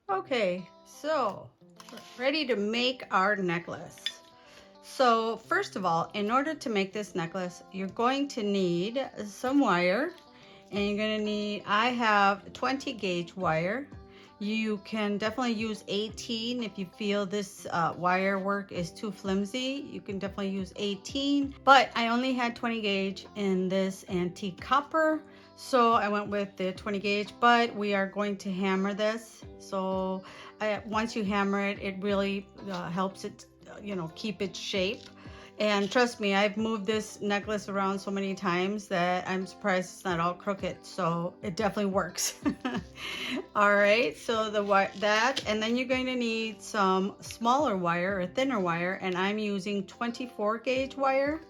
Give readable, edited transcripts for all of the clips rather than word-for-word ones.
Okay, so we're ready to make our necklace. So first of all, in order to make this necklace, you're going to need some wire, and you're going to need, I have 20 gauge wire. You can definitely use 18 if you feel this wire work is too flimsy. You can definitely use 18, but I only had 20 gauge in this antique copper, so I went with the 20 gauge, but we are going to hammer this. So once you hammer it, it really helps it, keep its shape. And trust me, I've moved this necklace around so many times that I'm surprised it's not all crooked. So it definitely works. All right, so that, and then you're going to need some smaller wire or thinner wire, and I'm using 24 gauge wire.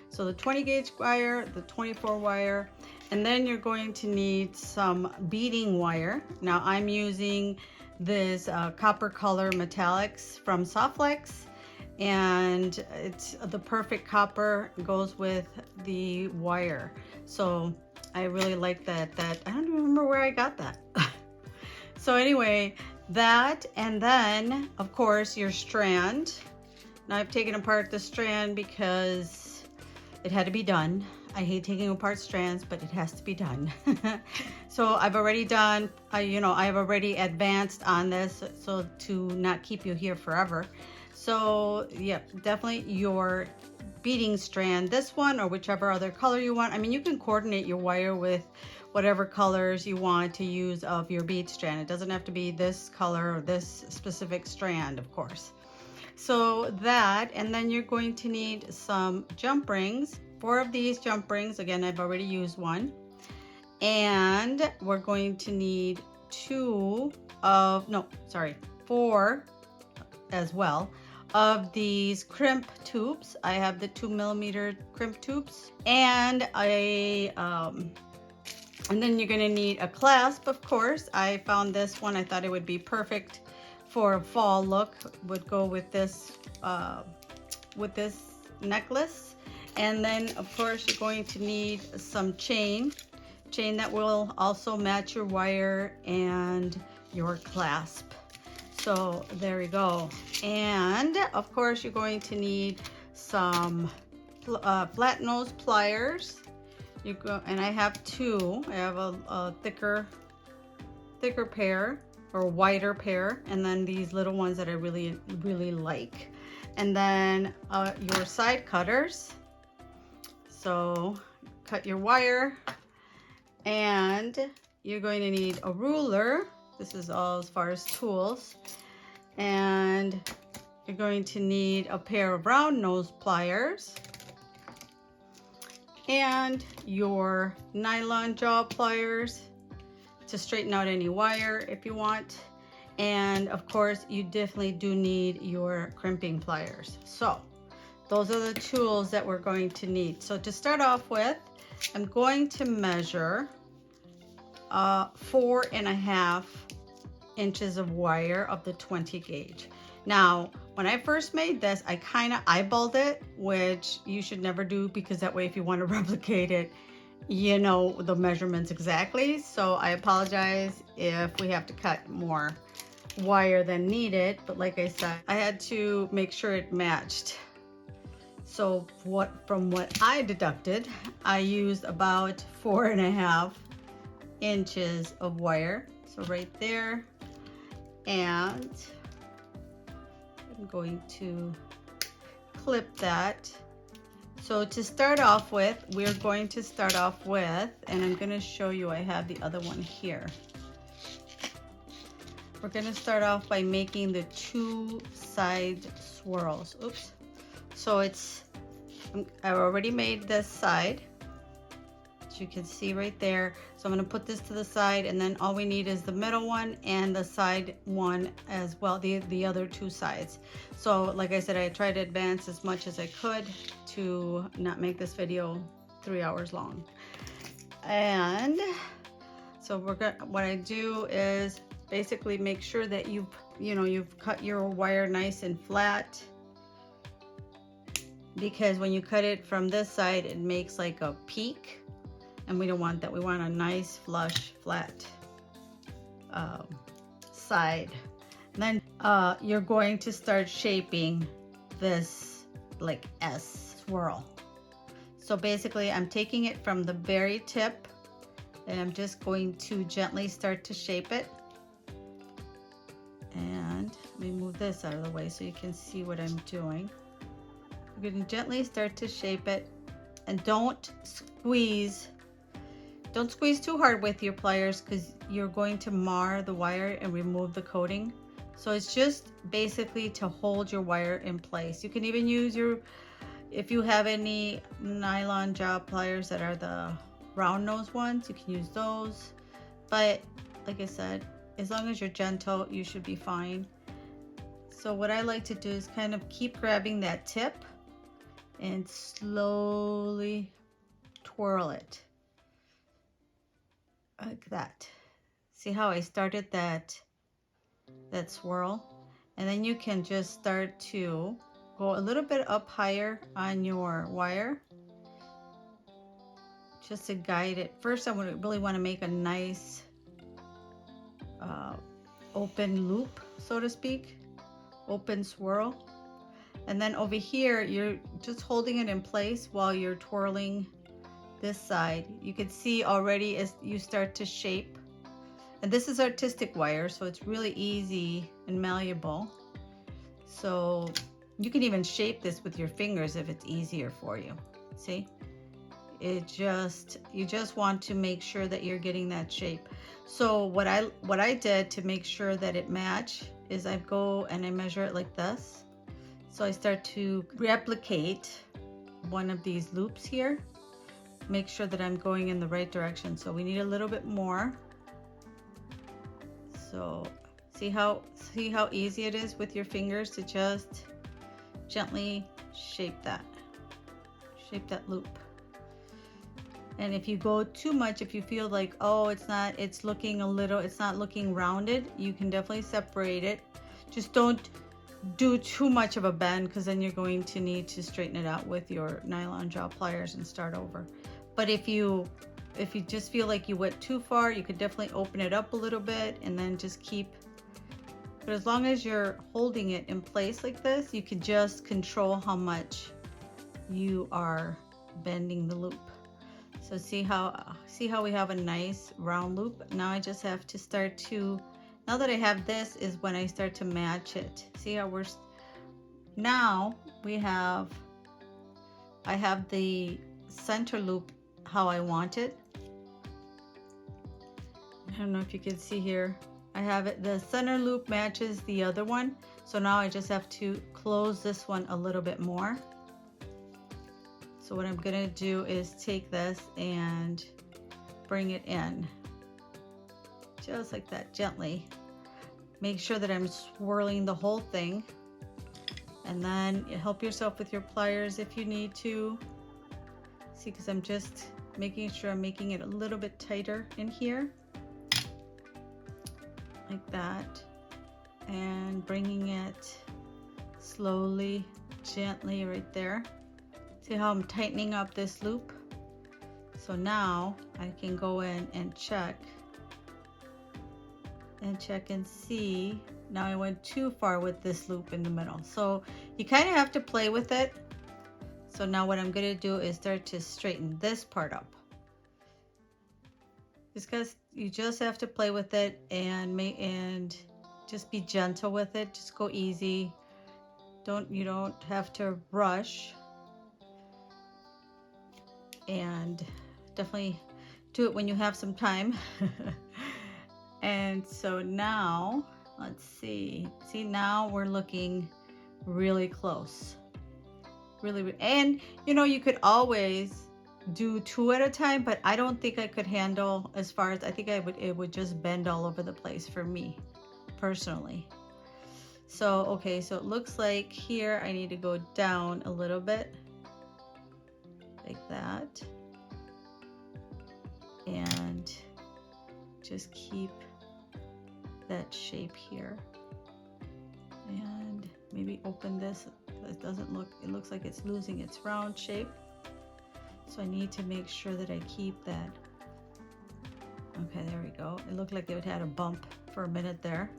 So the 20 gauge wire, the 24 wire, and then you're going to need some beading wire. Now I'm using this copper color metallics from Softlex, and it's the perfect copper, goes with the wire. So I really like that. I don't remember where I got that. So anyway, that, and then of course your strand. Now I've taken apart the strand because it had to be done. I hate taking apart strands, but it has to be done. So I've already done, I've already advanced on this so to not keep you here forever. So yeah, definitely your beading strand, this one or whichever other color you want. I mean, you can coordinate your wire with whatever colors you want to use of your bead strand. It doesn't have to be this color or this specific strand, of course. So that, and then you're going to need some jump rings. 4 of these jump rings. Again, I've already used one. And we're going to need 4 as well of these crimp tubes. I have the 2mm crimp tubes, and and then you're going to need a clasp, of course. I found this one. I thought it would be perfect for a fall look. Would go with this necklace. And then of course you're going to need some chain that will also match your wire and your clasp. So there we go. And of course you're going to need some flat nose pliers. And I have 2. I have a thicker pair or wider pair, and then these little ones that I really like. And then your side cutters. So cut your wire, and you're going to need a ruler. This is all as far as tools. And you're going to need a pair of round nose pliers and your nylon jaw pliers to straighten out any wire if you want. And of course you definitely do need your crimping pliers. So those are the tools that we're going to need. So to start off with, I'm going to measure 4.5 inches of wire of the 20 gauge. Now, when I first made this, I kind of eyeballed it, which you should never do, because that way if you want to replicate it, you know the measurements exactly. So I apologize if we have to cut more wire than needed, but like I said, I had to make sure it matched. So from what I deducted, I used about 4.5 inches of wire. So right there, and I'm going to clip that. So to start off with, we're going to start off with, and I'm going to show you, I have the other one here. We're going to start off by making the 2 side swirls. Oops. So I already made this side, as you can see right there. So I'm going to put this to the side, and then all we need is the middle one and the side one as well, the other 2 sides. So like I said, I tried to advance as much as I could to not make this video 3 hours long. And so what I do is basically make sure that you've cut your wire nice and flat, because when you cut it from this side, it makes like a peak, and we don't want that. We want a nice flush flat side. And then you're going to start shaping this like S swirl. So basically I'm taking it from the very tip and I'm just going to gently start to shape it. And let me move this out of the way so you can see what I'm doing. You're going to gently start to shape it, and don't squeeze too hard with your pliers because you're going to mar the wire and remove the coating. So it's just basically to hold your wire in place. You can even use if you have any nylon job pliers that are the round nose ones, you can use those. But like I said, as long as you're gentle, you should be fine. So what I like to do is kind of keep grabbing that tip and slowly twirl it like that. See how I started that swirl? And then you can just start to go a little bit up higher on your wire just to guide it. First, I would really want to make a nice open loop, so to speak, open swirl. And then over here, you're just holding it in place while you're twirling this side. You can see already as you start to shape. And this is artistic wire, so it's really easy and malleable. So you can even shape this with your fingers if it's easier for you. See? You just want to make sure that you're getting that shape. So what I did to make sure that it match is I go and I measure it like this. So I start to replicate one of these loops here. Make sure that I'm going in the right direction. So we need a little bit more. So see how easy it is with your fingers to just gently shape that loop. And if you go too much, if you feel like, oh, it's not looking rounded, you can definitely separate it. Just don't do too much of a bend, because then you're going to need to straighten it out with your nylon jaw pliers and start over. But if you just feel like you went too far, you could definitely open it up a little bit and then just keep. But as long as you're holding it in place like this, you can just control how much you are bending the loop. So see how we have a nice round loop. Now I just have to start to, now that I have this is when I start to match it. See how now I have the center loop how I want it. I don't know if you can see here. I have it, the center loop matches the other one. So now I just have to close this one a little bit more. So what I'm gonna do is take this and bring it in. Just like that, gently. Make sure that I'm swirling the whole thing. And then help yourself with your pliers if you need to. See, because I'm just making sure I'm making it a little bit tighter in here. Like that. And bringing it slowly, gently right there. See how I'm tightening up this loop? So now I can go in and check and see. Now I went too far with this loop in the middle. So you kind of have to play with it. So now what I'm going to do is start to straighten this part up. Because you just have to play with it and just be gentle with it. Just go easy. You don't have to rush. And definitely do it when you have some time. And so now let's see now we're looking really close, really. And you know, you could always do 2 at a time, but I don't think I could handle, as far as I think it would just bend all over the place for me personally. So okay, so it looks like here I need to go down a little bit like that, and just keep that shape here, and maybe open this. It looks like it's losing its round shape, so I need to make sure that I keep that. Okay, there we go. It looked like it had a bump for a minute there.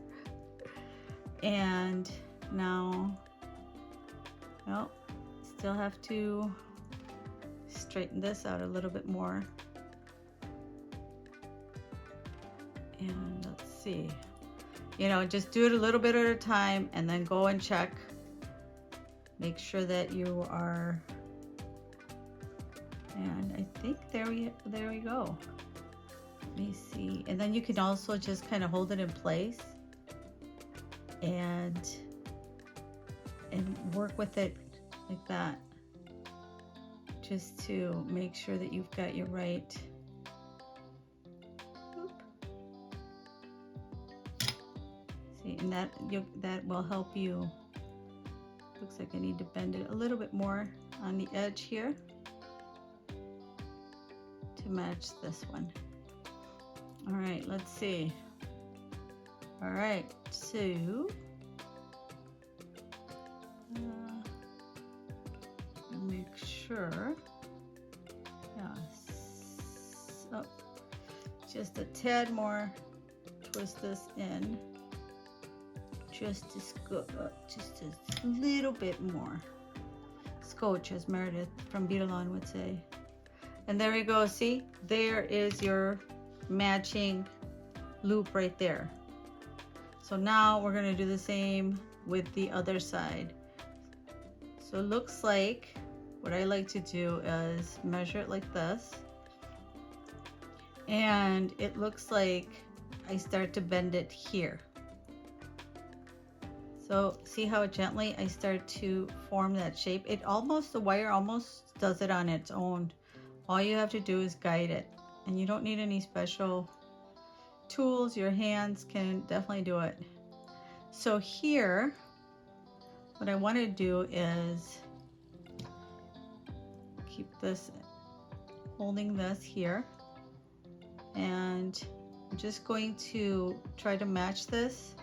And now, well, still have to straighten this out a little bit more. And let's see, you know, just do it a little bit at a time and then go and check. Make sure that you are, and I think there we go. Let me see. And then you can also just kind of hold it in place and work with it like that, just to make sure that you've got your right. See, and that will help you. Looks like I need to bend it a little bit more on the edge here to match this one. All right, let's see. All right, so make sure, yes, oh, just a tad more, twist this in, just a little bit more, scotch, as Meredith from Beading would say. And there you go, see, there is your matching loop right there. So now we're going to do the same with the other side. So it looks like what I like to do is measure it like this, and it looks like I start to bend it here. So see how gently I start to form that shape? It almost, the wire almost does it on its own. All you have to do is guide it, and you don't need any special tools. Your hands can definitely do it. So here, what I want to do is keep this, holding this here, and I'm just going to try to match this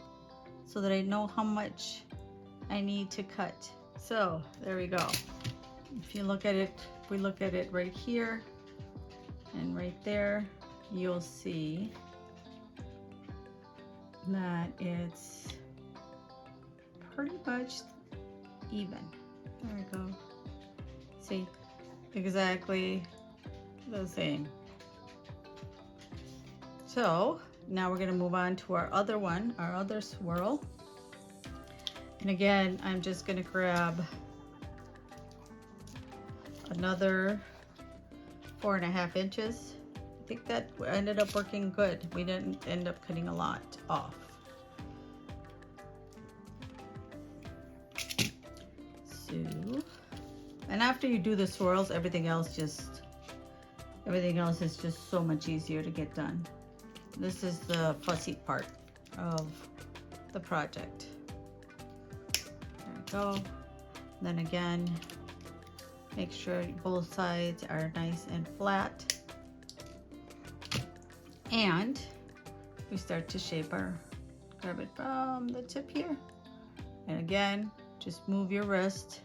so that I know how much I need to cut. So there we go. If you look at it, if we look at it right here and right there, you'll see that it's pretty much even. There we go. See, exactly the same. So now we're going to move on to our other one, our other swirl. And again, I'm just going to grab another 4.5 inches. I think that ended up working good. We didn't end up cutting a lot off. So, and after you do the swirls, everything else is just so much easier to get done. This is the fussy part of the project. There we go. Then again, make sure both sides are nice and flat. And we start to shape our, grab it from the tip here. And again, just move your wrist.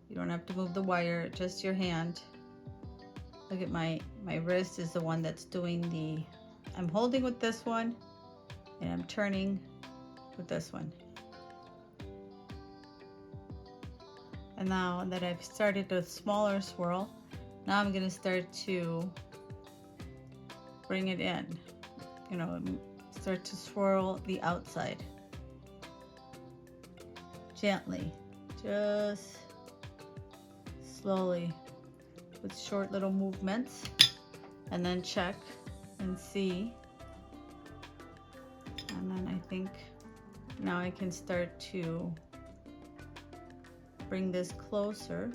You don't have to move the wire, just your hand. Look at my wrist is the one that's doing the, I'm holding with this one and I'm turning with this one. And now that I've started a smaller swirl, now I'm going to start to bring it in, you know, start to swirl the outside gently, just slowly with short little movements, and then check and see. And then I think now I can start to bring this closer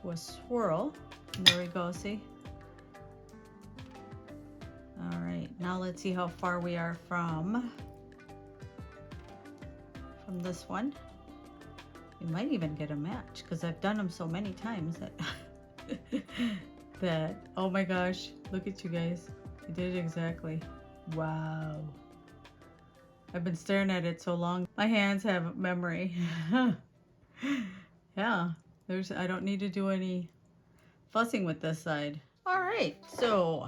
to a swirl. And there we go, see? All right, now let's see how far we are from this one. We might even get a match because I've done them so many times that, that, oh my gosh, look at you guys. I did it exactly. Wow. I've been staring at it so long. My hands have memory. Yeah, I don't need to do any fussing with this side. All right, so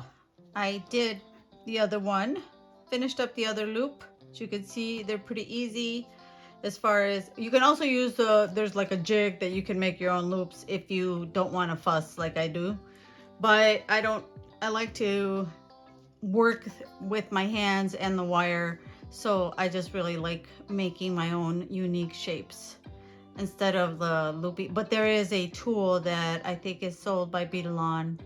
I did the other one, finished up the other loop, As you can see, they're pretty easy. As far as, you can also use there's like a jig that you can make your own loops if you don't want to fuss like I do. But I like to work with my hands and the wire. So I just really like making my own unique shapes instead of the loopy. But there is a tool that I think is sold by Beading,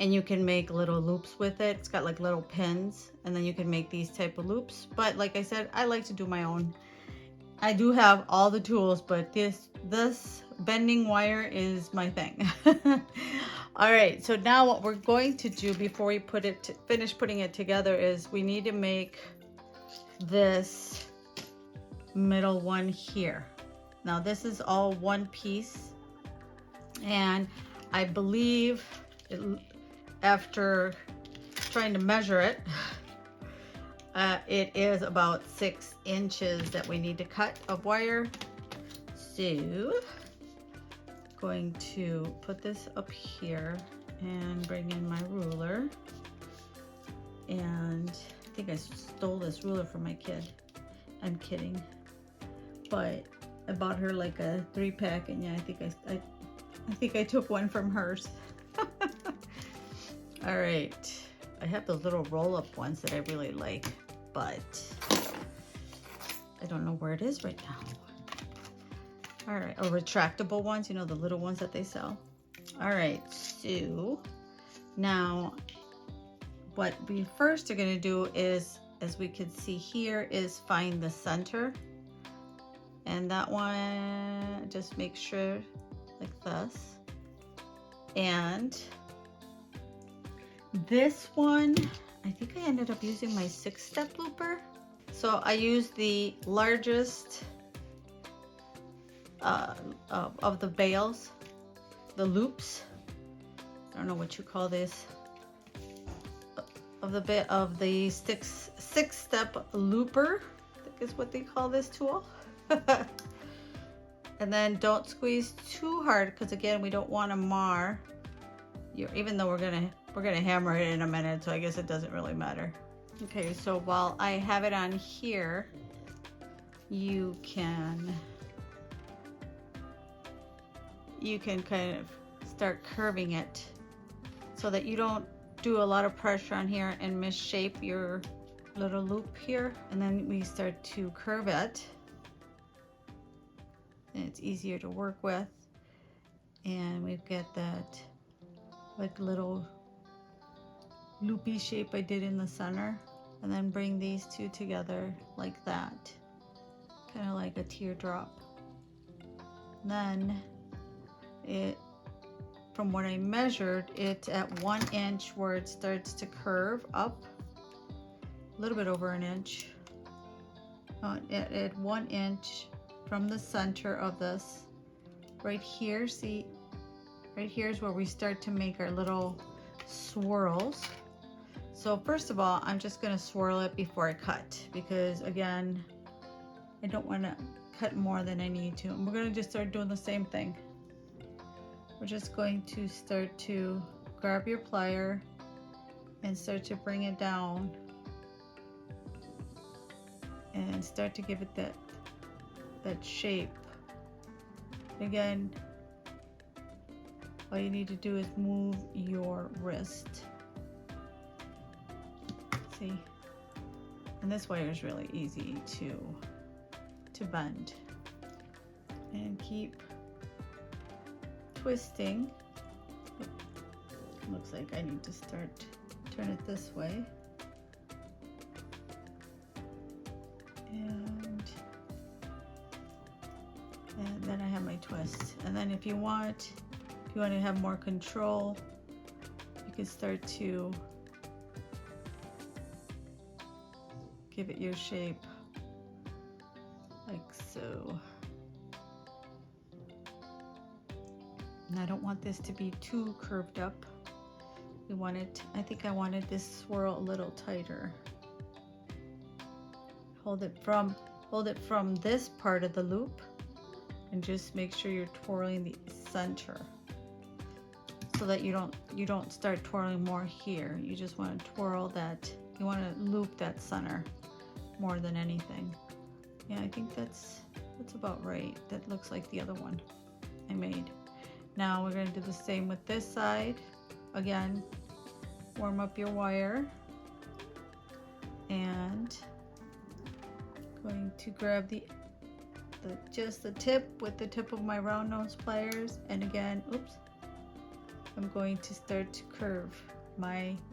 and you can make little loops with it. It's got like little pins, and then you can make these type of loops. But like I said, I like to do my own. I do have all the tools, but this bending wire is my thing. All right, so now what we're going to do before we finish putting it together is we need to make this middle one here. Now this is all one piece, and I believe after trying to measure it, it is about 6 inches that we need to cut of wire. So going to put this up here and bring in my ruler. And I think I stole this ruler from my kid. I'm kidding. But I bought her like a 3-pack, and yeah, I think I took one from hers. All right. I have those little roll-up ones that I really like, but I don't know where it is right now. All right, or retractable ones, you know, the little ones that they sell. All right, so now what we first are gonna do is, as we can see here, is find the center. And that one, just make sure like this. And this one, I think I ended up using my 6-step looper. So I used the largest of the bales, the loops. I don't know what you call this. Of the 6-step looper, I think is what they call this tool. And then don't squeeze too hard, because again, we don't want to mar even though we're gonna hammer it in a minute, so I guess it doesn't really matter. Okay, so while I have it on here, you can kind of start curving it so that you don't do a lot of pressure on here and misshape your little loop here. And then we start to curve it, and it's easier to work with. And we've got that like little loopy shape I did in the center, and then bring these two together like that, kind of like a teardrop. Then it, from what I measured, it's at 1 inch where it starts to curve up, a little bit over an inch. At 1 inch from the center of this, right here, see, right here is where we start to make our little swirls. So first of all, I'm just going to swirl it before I cut, because again, I don't want to cut more than I need to. And we're going to just start doing the same thing. We're just going to start to grab your plier and start to bring it down and start to give it that shape. Again, all you need to do is move your wrist. See? And this wire is really easy to bend. And keep twisting. Looks like I need to turn it this way. And then I have my twist. And then if you want to have more control, you can start to give it your shape like so. And I don't want this to be too curved up. We want it, I think I wanted this swirl a little tighter. Hold it from this part of the loop, and just make sure you're twirling the center, so that you don't start twirling more here. You just want to twirl that, you want to loop that center. more than anything. Yeah, I think that's about right. That looks like the other one I made. Now we're going to do the same with this side. Again, warm up your wire, and going to grab just the tip with the tip of my round nose pliers, and again, oops, I'm going to start to curve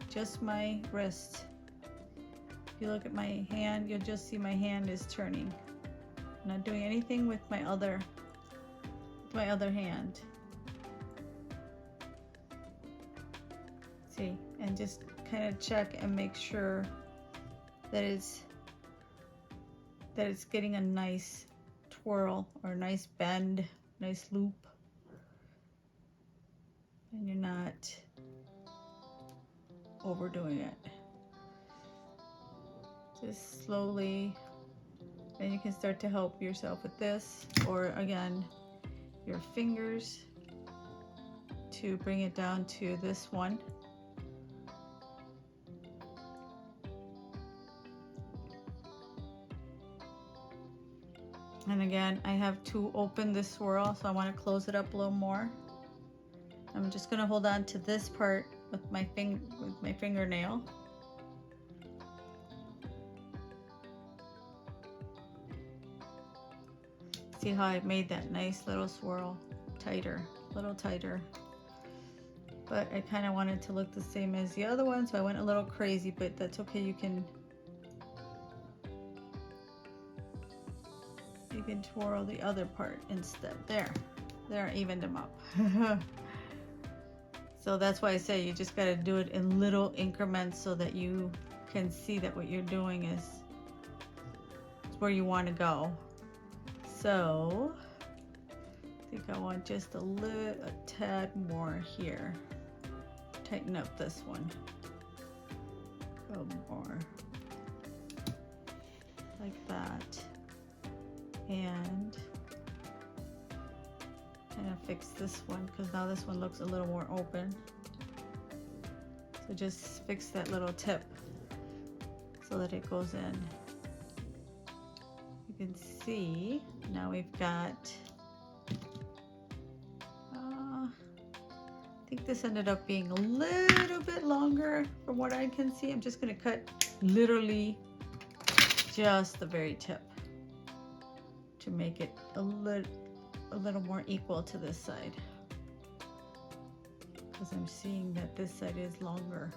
just my wrist. If you look at my hand, you'll just see my hand is turning. I'm not doing anything with my other hand. See, and just kind of check and make sure that it's getting a nice twirl or a nice bend, nice loop, and you're not overdoing it. Just slowly, and you can start to help yourself with this, or again, your fingers to bring it down to this one. And again, I have to open this swirl, so I want to close it up a little more. I'm just going to hold on to this part with my fingernail. See how I made that nice little swirl tighter, a little tighter. But I kind of wanted to look the same as the other one, so I went a little crazy, but that's okay. You can twirl the other part instead. There, I evened them up. So that's why I say you just got to do it in little increments so that you can see that what you're doing is where you want to go. So I think I want just a tad more here. Tighten up this one. Go more. Like that. And kind of fix this one, because now this one looks a little more open. So just fix that little tip so that it goes in. You can see now we've got, I think this ended up being a little bit longer from what I can see. I'm just going to cut literally just the very tip to make it a little more equal to this side, because I'm seeing that this side is longer.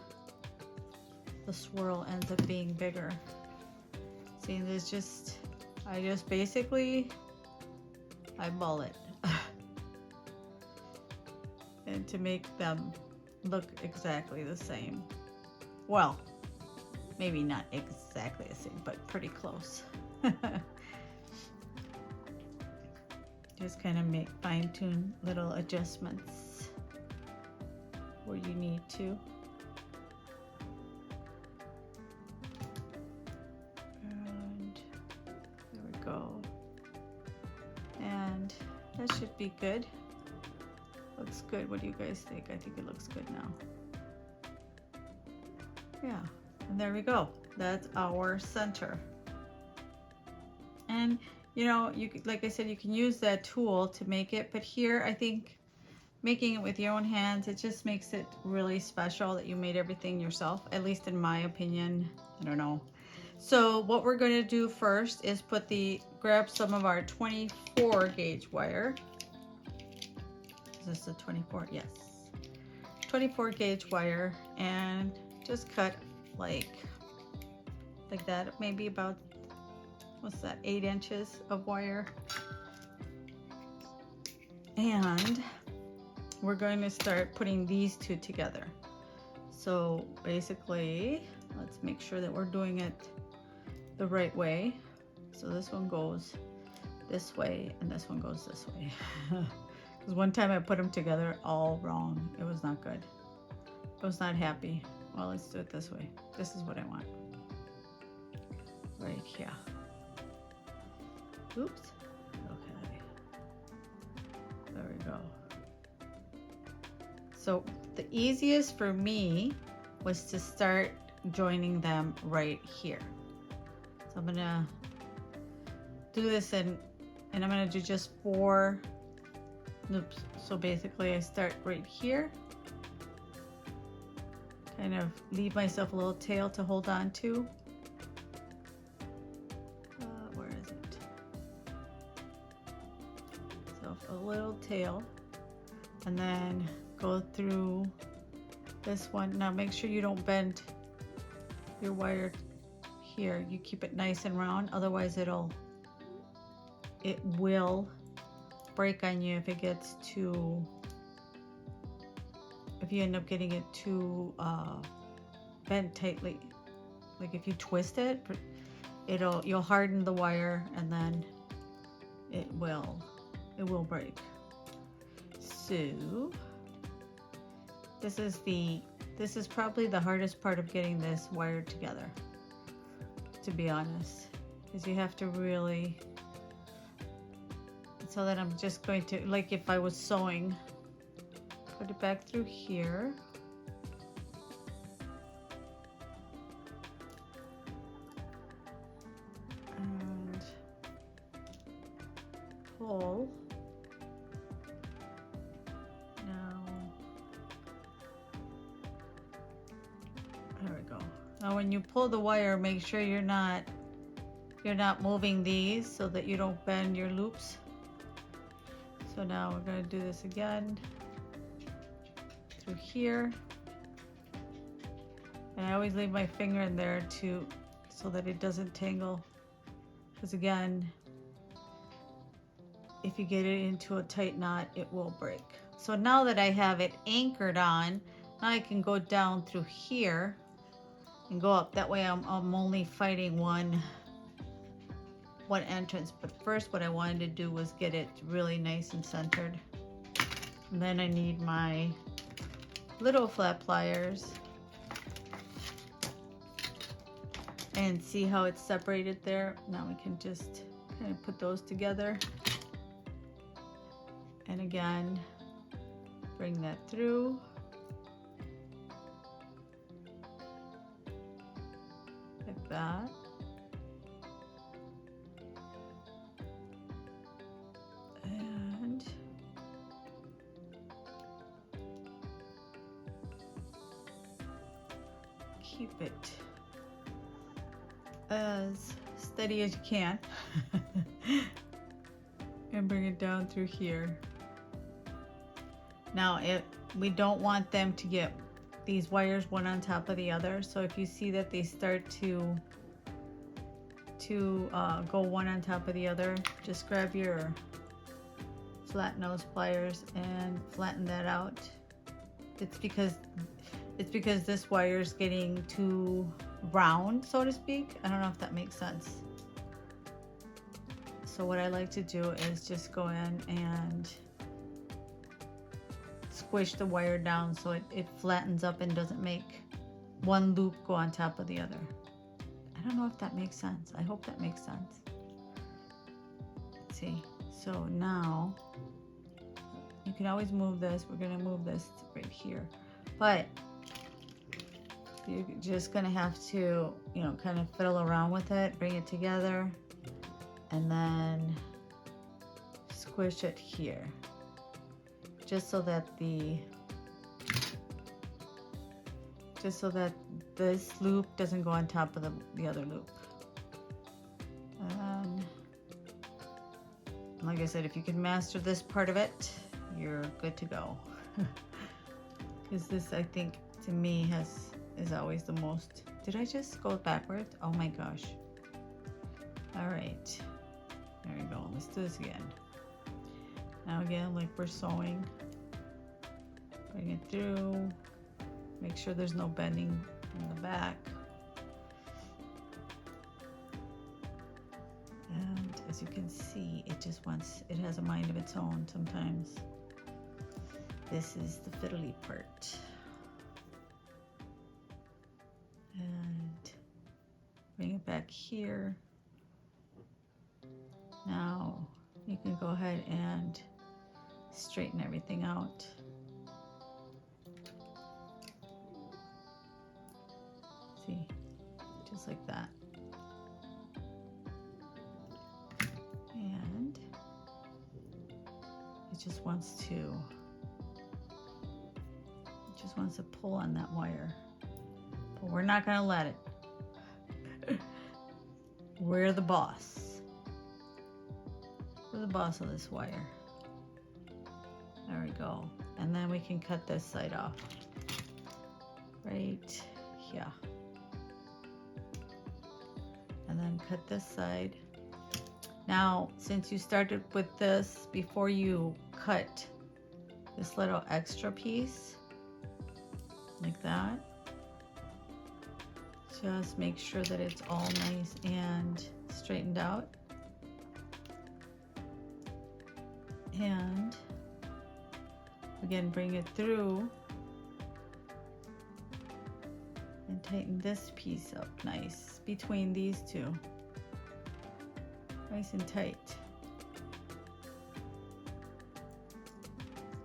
The swirl ends up being bigger. See, I just basically eyeball it and to make them look exactly the same. Well, maybe not exactly the same, but pretty close. Just kind of fine-tune little adjustments where you need to. And there we go. And that should be good. Looks good. What do you guys think? I think it looks good now. Yeah, and there we go. That's our center. And you know, like I said, you can use that tool to make it, but here I think making it with your own hands, it just makes it really special that you made everything yourself, at least in my opinion. I don't know. So what we're going to do first is grab some of our 24 gauge wire. Is this a 24? Yes. 24 gauge wire, and just cut like that, maybe about, what's that, 8 inches of wire. And we're going to start putting these two together. So basically, let's make sure that we're doing it the right way. So this one goes this way and this one goes this way. Because one time I put them together all wrong. It was not good. I was not happy. Well, let's do it this way. This is what I want. Right here. Oops. Okay. There we go. So the easiest for me was to start joining them right here. So I'm gonna do this and I'm gonna do just 4 loops. So basically I start right here, kind of leave myself a little tail to hold on to. Where is it? So a little tail, and then go through this one. Now make sure you don't bend your wire here. You keep it nice and round, otherwise it will break on you if it gets too, if you end up getting it too bent tightly. Like if you twist it, you'll harden the wire and then it will break. So this is probably the hardest part of getting this wired together, to be honest, because you have to really, so that I'm just going to, like if I was sewing, put it back through here. And pull. Now, there we go. Now when you pull the wire, make sure you're not moving these so that you don't bend your loops. So now we're going to do this again through here, and I always leave my finger in there so that it doesn't tangle, because again, if you get it into a tight knot, it will break. So now that I have it anchored on, now I can go down through here and go up. That way I'm only fighting one entrance. But first what I wanted to do was get it really nice and centered. And then I need my little flat pliers, and see how it's separated there. Now we can just kind of put those together, and again bring that through. Like that. And keep it as steady as you can. And bring it down through here. Now we don't want them to get these wires one on top of the other, so if you see that they start to go one on top of the other, just grab your flat nose pliers and flatten that out. It's because this wire is getting too round, so to speak. I don't know if that makes sense. So what I like to do is just go in and squish the wire down so it flattens up and doesn't make one loop go on top of the other. I don't know if that makes sense. I hope that makes sense. Let's see. So now you can always move this. We're gonna move this right here, but you're just gonna have to, kind of fiddle around with it, bring it together, and then squish it here, just so that this loop doesn't go on top of the other loop. And like I said, if you can master this part of it, you're good to go. Because this, I think, to me is always the most. Did I just go backwards? Oh my gosh. All right, there we go. Let's do this again. Now again, like we're sewing, bring it through, make sure there's no bending in the back. And as you can see, it has a mind of its own sometimes. This is the fiddly part. And bring it back here. Now you can go ahead and straighten everything out. See, just like that. it just wants to pull on that wire. But we're not gonna let it. We're the boss. We're the boss of this wire. There we go. And then we can cut this side off. Right here. And then cut this side. Now, since you started with this, before you cut this little extra piece, like that, just make sure that it's all nice and straightened out. And again, bring it through and tighten this piece up nice between these two. Nice and tight.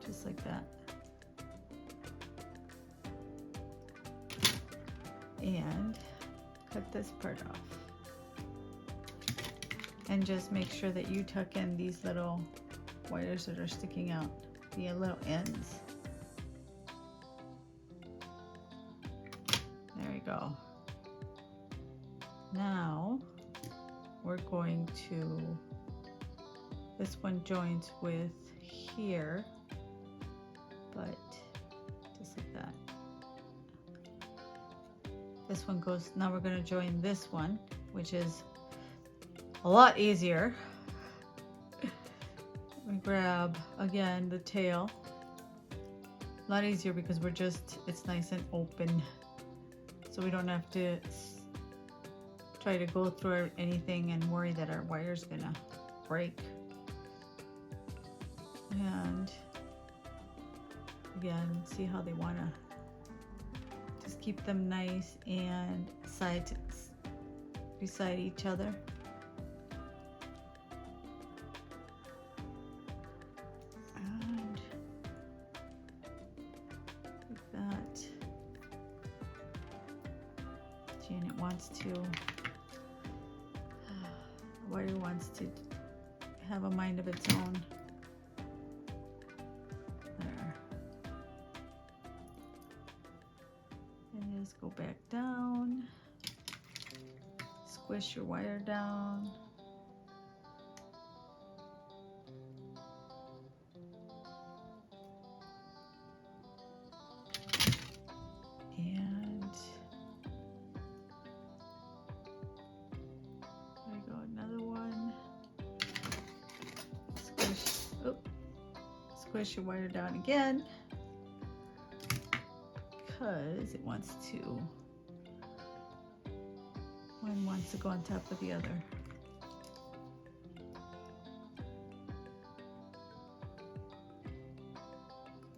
Just like that. And cut this part off. And just make sure that you tuck in these little wires that are sticking out, the little ends. There we go. Now we're going to, this one joins with here, but just like that. This one goes, now we're going to join this one, which is a lot easier. We grab again the tail. A lot easier because we're just, it's nice and open, so we don't have to try to go through anything and worry that our wire's gonna break. And again, see how they wanna just keep them nice and beside each other. And like that. Janet wants to, wire wants to have a mind of its own. There. And just go back down. Squish your wire down. And there we go, another one. Squish your wire down again because it wants to, one wants to go on top of the other.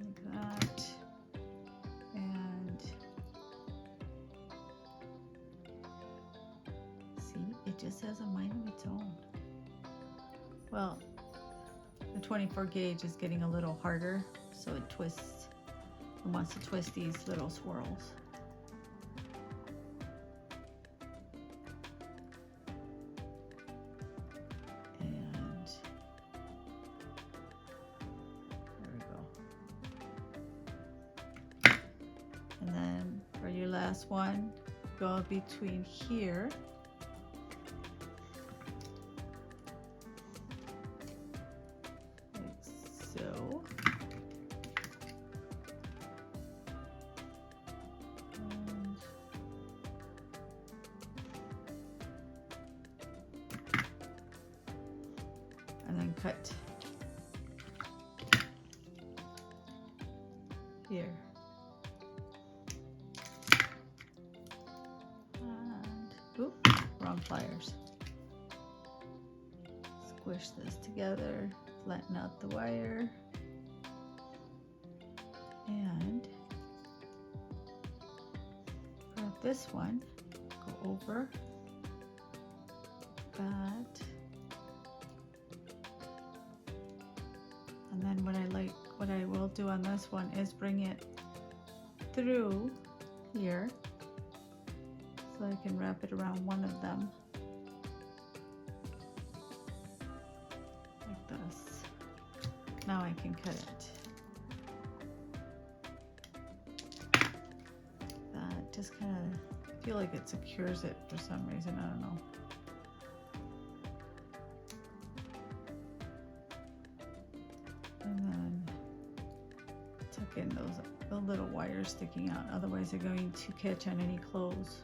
Like that. And see, it just has a mind of its own. Well, the 24 gauge is getting a little harder, so it twists and wants to twist these little swirls. And there we go. And then for your last one, go between here. So, and then cut here. And, oop, wrong pliers. Squish this together. Flatten out the wire, and grab this one, go over that, and then what I will do on this one is bring it through here so I can wrap it around one of them. now I can cut it. That just kind of feel like it secures it for some reason, I don't know. And then tuck in the little wires sticking out, otherwise they're going to catch on any clothes.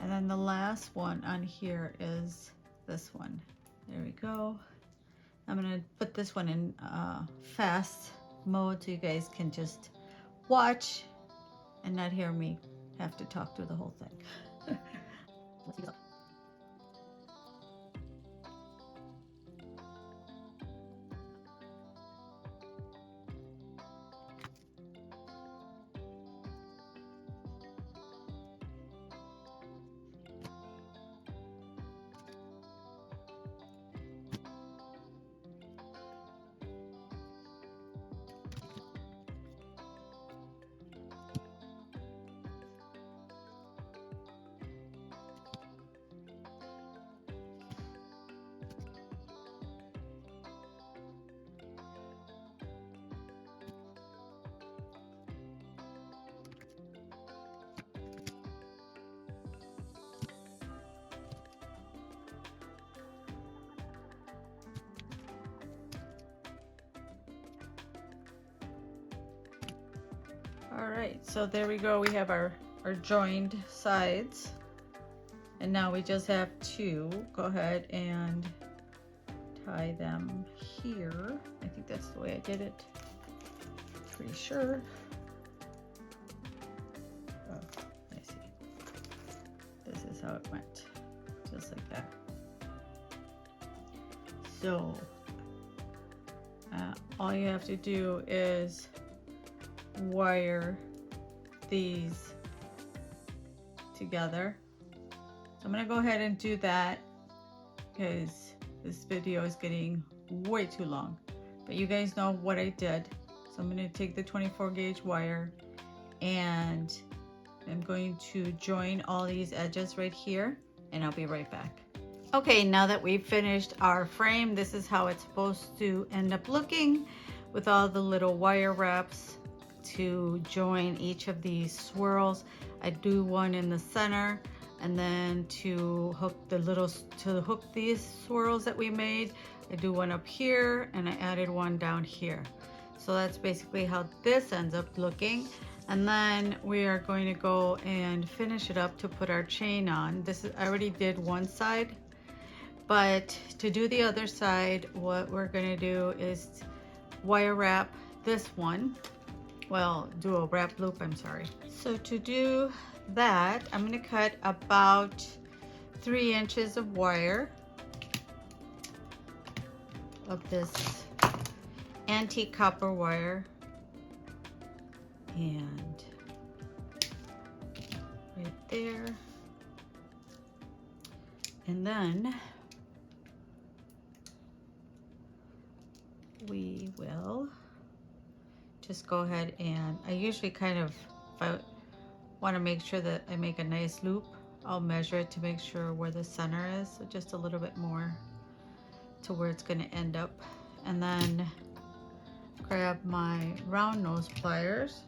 And then the last one on here is this one. There we go. I'm gonna put this one in fast mode so you guys can just watch and not hear me have to talk through the whole thing. Let's see this up. All right, so there we go. We have our joined sides. And now we just have to go ahead and tie them here. I think that's the way I did it. Pretty sure. Oh, I see. This is how it went, just like that. So all you have to do is wire these together. So I'm gonna go ahead and do that because this video is getting way too long, but you guys know what I did. So I'm gonna take the 24 gauge wire and I'm going to join all these edges right here, and I'll be right back. Okay, now that we've finished our frame, this is how it's supposed to end up looking with all the little wire wraps to join each of these swirls. I do one in the center, and then to hook these swirls that we made, I do one up here and I added one down here. So that's basically how this ends up looking. And then we are going to go and finish it up to put our chain on. I already did one side, but to do the other side, what we're gonna do is wire wrap this one. Well, do a wrap loop, I'm sorry. So to do that, I'm gonna cut about 3 inches of wire of this antique copper wire, and right there. And then we will just go ahead and, I usually kind of, if I want to make sure that I make a nice loop, I'll measure it to make sure where the center is, so just a little bit more to where it's going to end up. And then grab my round nose pliers,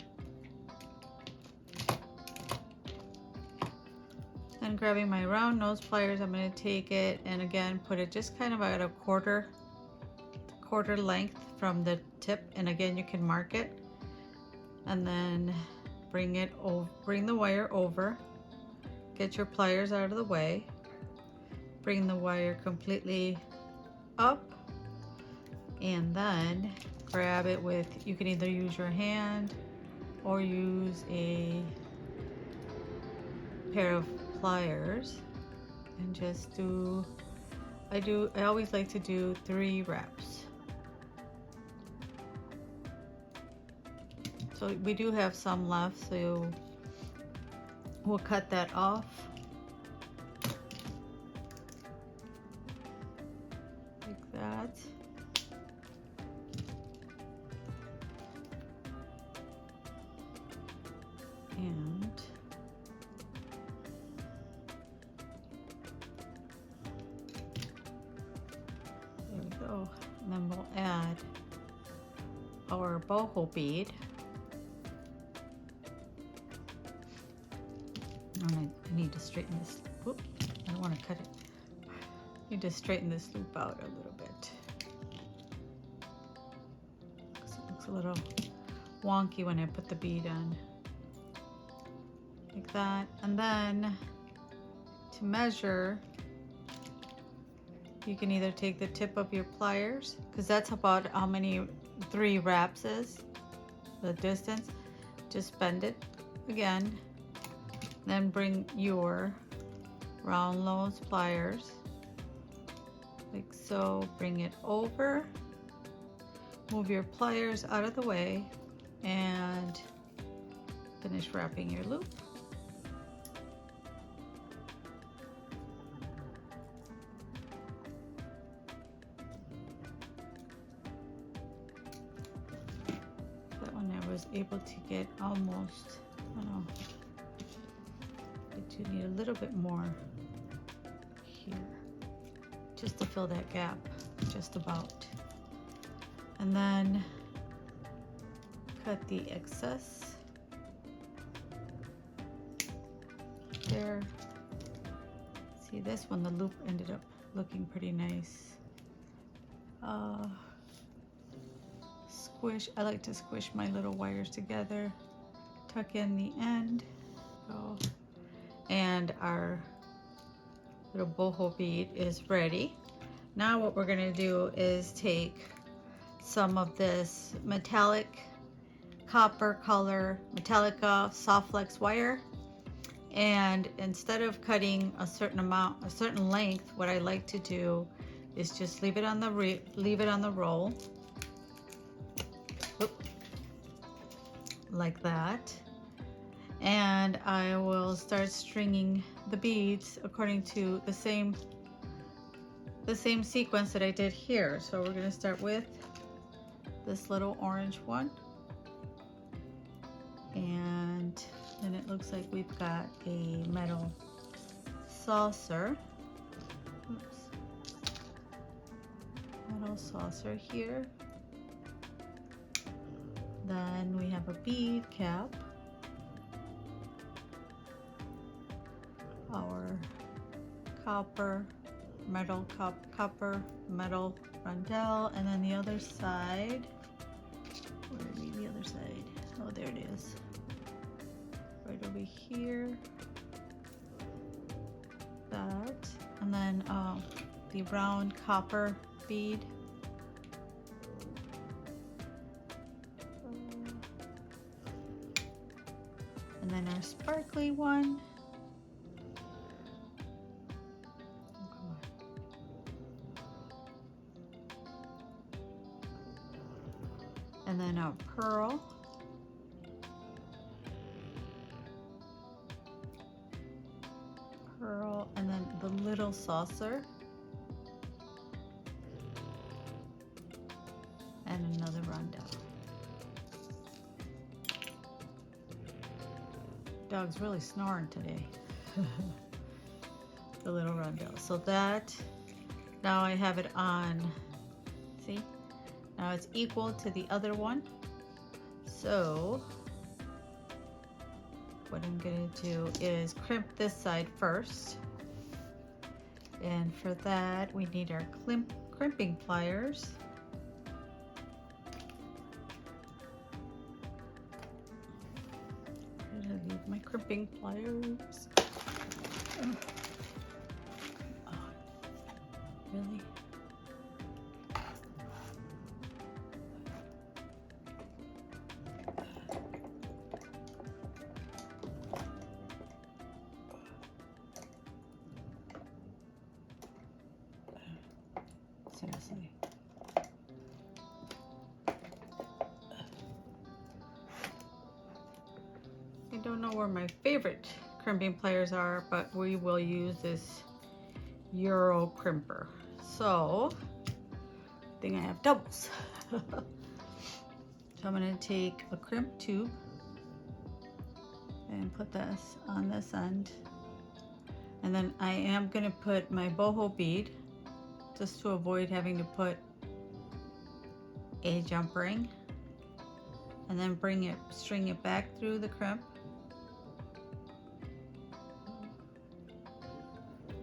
and grabbing my round nose pliers, I'm going to take it and again put it just kind of at a quarter length from the tip, and again you can mark it, and then bring the wire over, get your pliers out of the way, bring the wire completely up, and then grab it with, you can either use your hand or use a pair of pliers, and just do, I always like to do 3 wraps. So we do have some left, so we'll cut that off. Like that. And our boho bead. I need to straighten this. Oops, I don't want to cut it. I need to straighten this loop out a little bit. Because it looks a little wonky when I put the bead on. Like that. And then to measure, you can either take the tip of your pliers, because that's about how many 3 wraps is, the distance. Just bend it again. Then bring your round nose pliers, like so. Bring it over. Move your pliers out of the way and finish wrapping your loop. That one I was able to get almost, I don't know, but you need a little bit more here just to fill that gap, just about. And then cut the excess there. See, this one, the loop ended up looking pretty nice. Squish, I like to squish my little wires together, tuck in the end, go. And our little boho bead is ready. Now what we're gonna do is take some of this metallic copper color, Metallica soft flex wire, and instead of cutting a certain amount, a certain length, what I like to do is just leave it on the roll. Oop. Like that. And I will start stringing the beads according to the same sequence that I did here. So we're going to start with this little orange one, and then it looks like we've got a metal saucer. Oops. Metal saucer here. Then we have a bead cap, our copper metal rondelle, and then the other side. Where would be the other side? Oh, there it is. Right over here. That, and then the round copper bead. And then our sparkly one. And then our pearl. And then the little saucer. And another rondelle. Dog's really snoring today. The little rondelle. So that, now I have it on, see? Now it's equal to the other one. So what I'm gonna do is crimp this side first. And for that, we need our crimping pliers. I'm gonna leave my crimping pliers. Oh, really? Seriously. I don't know where my favorite crimping pliers are, but we will use this Euro crimper. So I think I have doubles. So I'm going to take a crimp tube and put this on this end. And then I am going to put my boho bead, just to avoid having to put a jump ring. and then string it back through the crimp,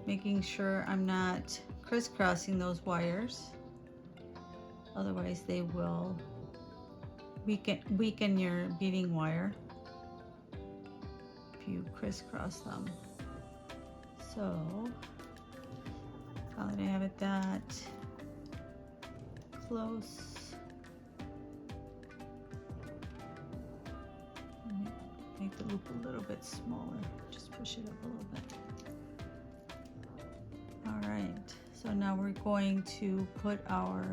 making sure I'm not crisscrossing those wires, otherwise they will weaken your beading wire if you crisscross them. So now that I have it that close, make the loop a little bit smaller, just push it up a little bit. All right, so now we're going to put our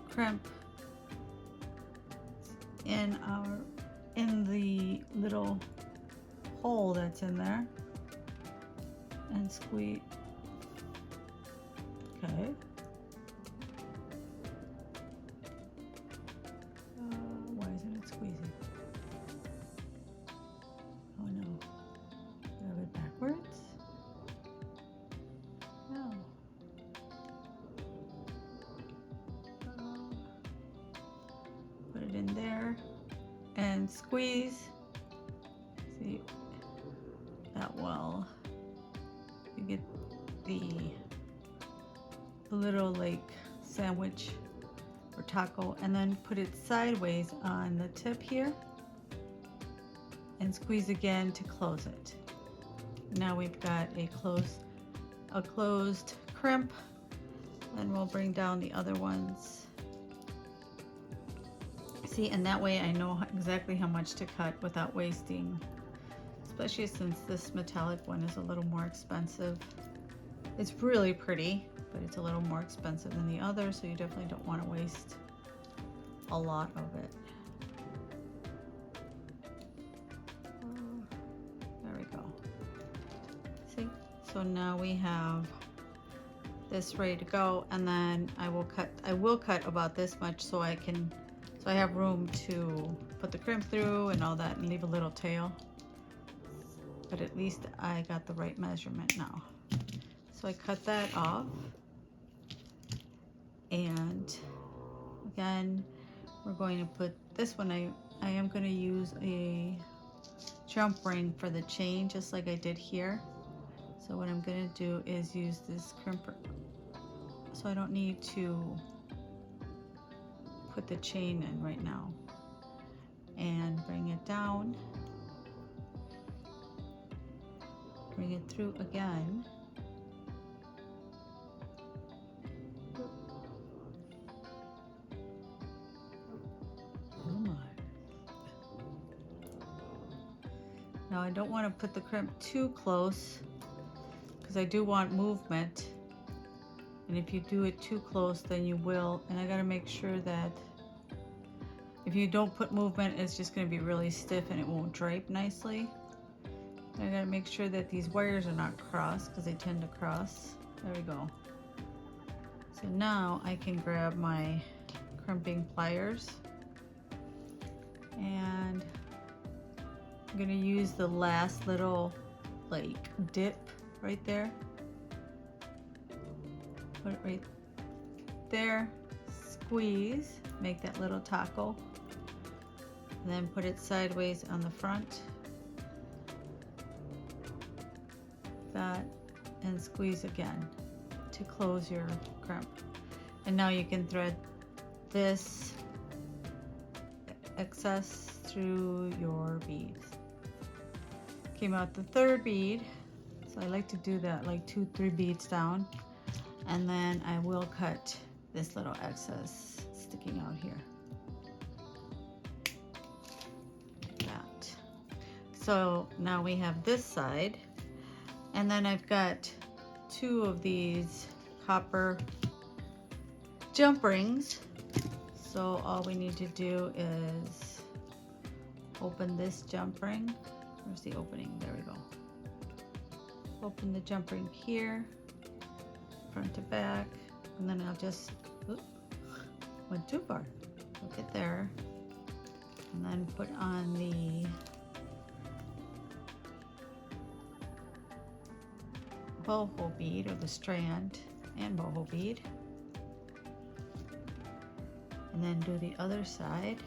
crimp in the little hole that's in there and squeeze. Okay. Why isn't it squeezing? Oh no. Grab it backwards? No. Put it in there and squeeze. See, that will, you get the little like sandwich or taco, and then put it sideways on the tip here and squeeze again to close it. Now we've got a closed crimp, and we'll bring down the other ones. See, and that way I know exactly how much to cut without wasting, especially since this metallic one is a little more expensive. It's really pretty, but it's a little more expensive than the other, so you definitely don't want to waste a lot of it. There we go. See? So now we have this ready to go, and then I will cut about this much so I have room to put the crimp through and all that and leave a little tail. But at least I got the right measurement now. So I cut that off, and again we're going to put this one, I am going to use a jump ring for the chain just like I did here. So what I'm going to do is use this crimper, so I don't need to put the chain in right now, and bring it down, bring it through again. Now I don't want to put the crimp too close because I do want movement, and if you do it too close then you will, and I got to make sure that if you don't put movement it's just going to be really stiff and it won't drape nicely. I got to make sure that these wires are not crossed because they tend to cross. There we go. So now I can grab my crimping pliers, and I'm gonna use the last little like dip right there. Put it right there, squeeze, make that little taco, and then put it sideways on the front. That, and squeeze again to close your crimp. And now you can thread this excess through your beads. Came out the third bead, so I like to do that like 2-3 beads down, and then I will cut this little excess sticking out here like that. So now we have this side, and then I've got 2 of these copper jump rings. So all we need to do is open this jump ring. Where's the opening? There we go. Open the jump ring here, front to back, and then I'll just, oops, went too far. Look it there, and then put on the boho bead, or the strand and boho bead. and then do the other side.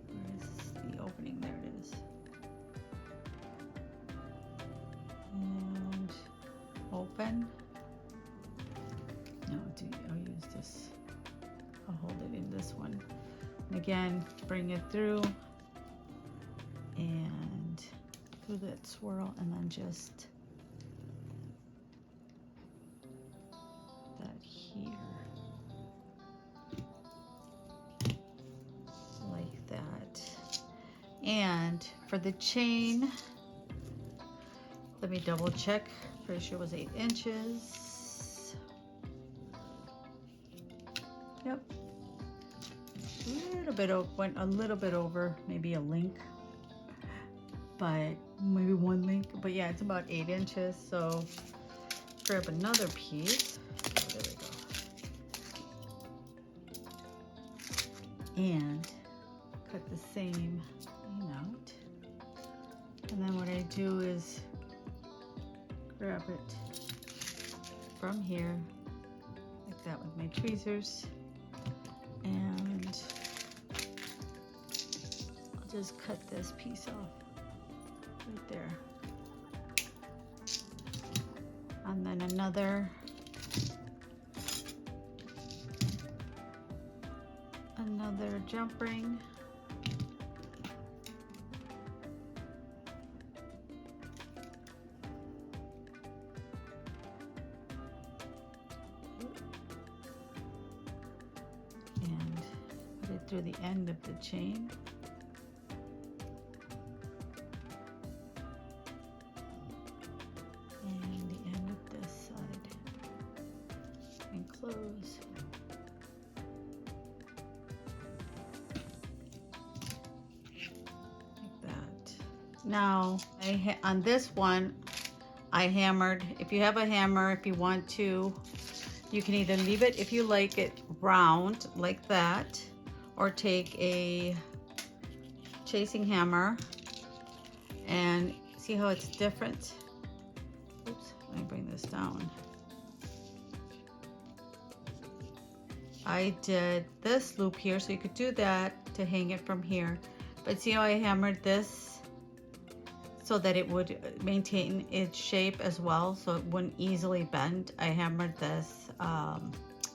Where's the opening? There it is. And open. No, I'll use this. I'll hold it in this one. And again, bring it through and do that swirl, and then just that here, like that. And for the chain, let me double check. Pretty sure it was 8 inches. Yep. Went a little bit over, maybe a link, but maybe 1 link. But yeah, it's about 8 inches. So grab another piece. Oh, there we go. And cut the same thing out. And then what I do is grab it from here, like that with my tweezers, and I'll just cut this piece off right there. And then another jump ring. And put it through the end of the chain. And the end of this side. And close. Now, on this one, I hammered. If you have a hammer, if you want to, you can either leave it, if you like it, round like that, or take a chasing hammer and see how it's different. Oops, let me bring this down. I did this loop here, so you could do that to hang it from here. But see how I hammered this? So that it would maintain its shape as well, so it wouldn't easily bend. I hammered this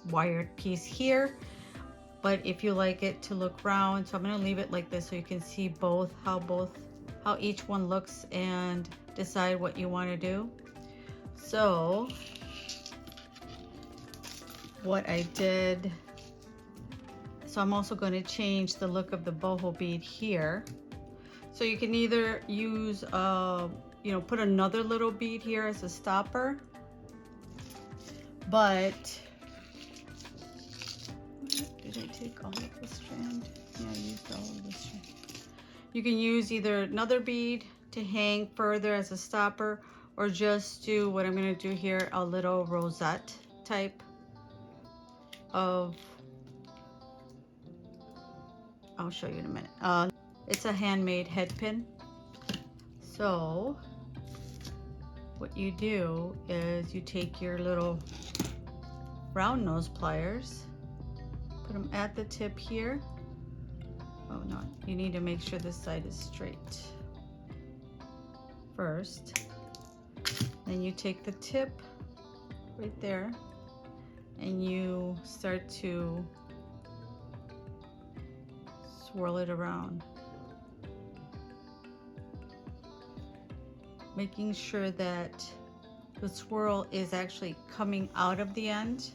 wired piece here, but if you like it to look round, so I'm going to leave it like this so you can see how each one looks and decide what you want to do. So what I did, so I'm also going to change the look of the boho bead here. So you can either use, put another little bead here as a stopper, but did I take all of the strand? Yeah, I used all of the strand. You can use either another bead to hang further as a stopper, or just do what I'm going to do here, a little rosette type of, I'll show you in a minute. It's a handmade head pin. So what you do is you take your little round nose pliers, put them at the tip here. Oh no, you need to make sure this side is straight first. Then you take the tip right there and you start to swirl it around, making sure that the swirl is actually coming out of the end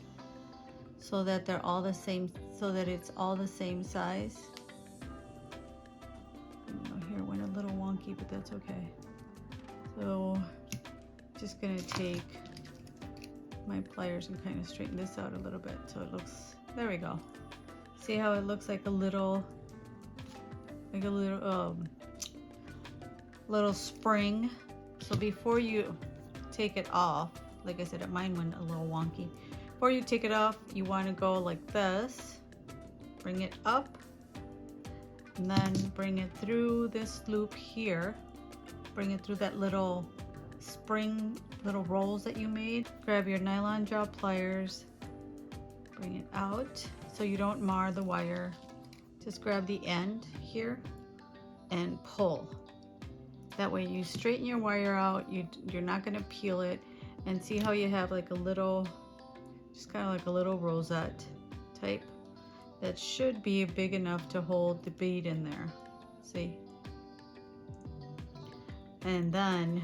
so that they're all the same, so that it's all the same size. Here it went a little wonky, but that's okay. So just gonna take my pliers and kind of straighten this out a little bit so it looks, there we go. See how it looks like a little little spring. So before you take it off, like I said, mine went a little wonky. Before you take it off, you want to go like this, bring it up, and then bring it through this loop here, bring it through that little spring little rolls that you made. Grab your nylon jaw pliers, bring it out so you don't mar the wire. Just grab the end here and pull. That way you straighten your wire out, you're not gonna peel it. And see how you have like a little, just kind of like a little rosette type? That should be big enough to hold the bead in there, see? And then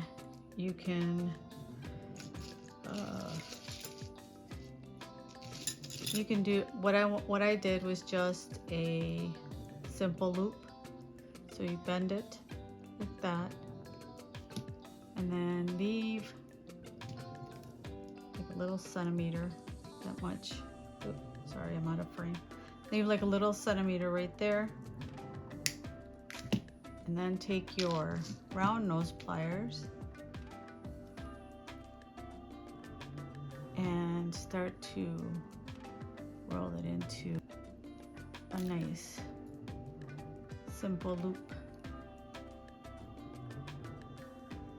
you can do what I did was just a simple loop. So you bend it like that, and then leave like a little centimeter, that much. Oops, sorry, I'm out of frame. Leave like a little centimeter right there, and then take your round nose pliers and start to roll it into a nice simple loop.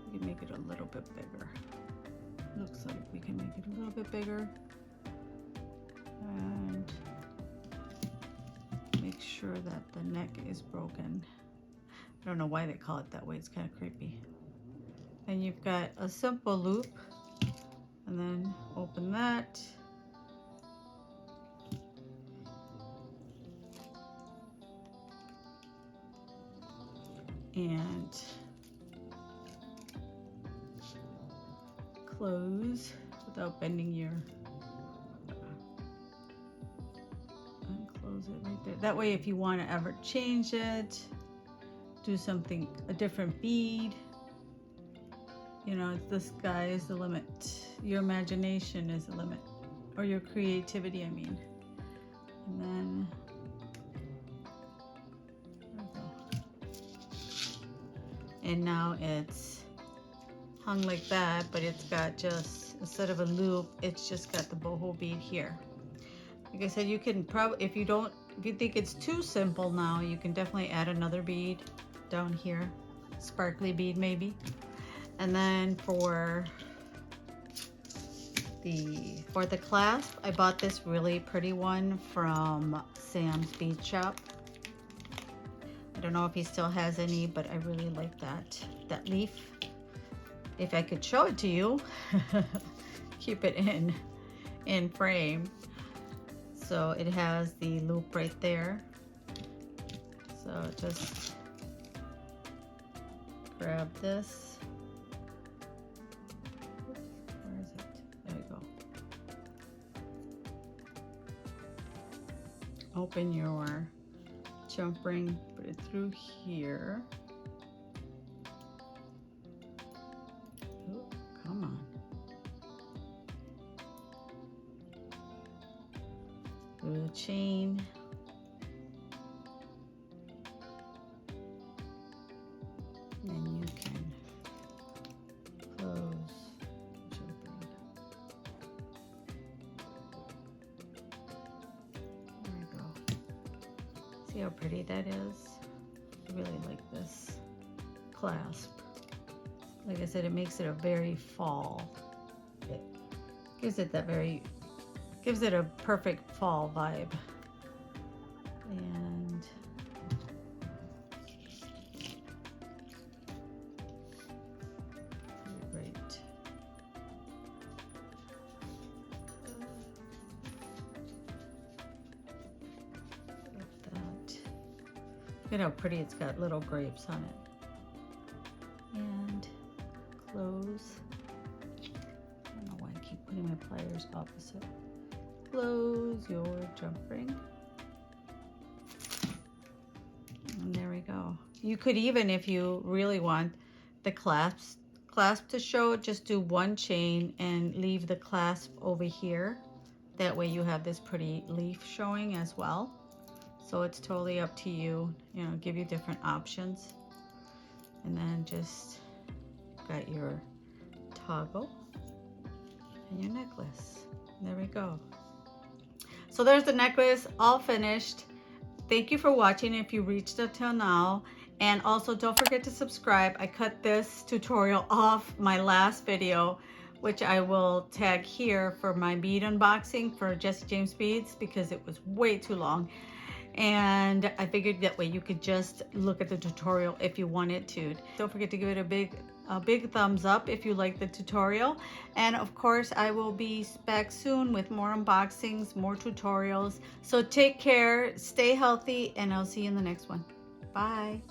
We can make it a little bit bigger. Looks like we can make it a little bit bigger. And make sure that the neck is broken. I don't know why they call it that way, it's kind of creepy. And you've got a simple loop, and then open that. And close without bending your, and close it right there. That way if you want to ever change it, do something, a different bead, you know, the sky is the limit. Your imagination is the limit, or your creativity, I mean. And then and now it's hung like that, but it's got just, instead of a loop, it's just got the boho bead here. Like I said, you can probably, if you think it's too simple now, you can definitely add another bead down here, sparkly bead maybe. And then for the clasp, I bought this really pretty one from Sam's Bead Shop. I don't know if he still has any, but I really like that leaf. If I could show it to you, keep it in frame. So it has the loop right there. So just grab this. Where is it? There we go. Open your jump ring, put it through here. Oh, come on. Through the chain. And then you can close the jump ring. There we go. See how pretty that is? I really like this clasp. Like I said, it makes it a very fall. It gives it a perfect fall vibe. And great. Look at how pretty it's got little grapes on it. And close. I don't know why I keep putting my pliers opposite. Close your jump ring. And there we go. You could even, if you really want the clasp to show, just do one chain and leave the clasp over here. That way you have this pretty leaf showing as well. So it's totally up to you, you know, give you different options. And then just got your toggle and your necklace. There we go. So there's the necklace, all finished. Thank you for watching if you reached up till now. And also don't forget to subscribe. I cut this tutorial off my last video which I will tag here for my bead unboxing for Jesse James Beads because it was way too long. And I figured that way you could just look at the tutorial if you wanted to. Don't forget to give it a big thumbs up if you like the tutorial. And of course, I will be back soon with more unboxings, more tutorials. So take care, stay healthy, and I'll see you in the next one. Bye.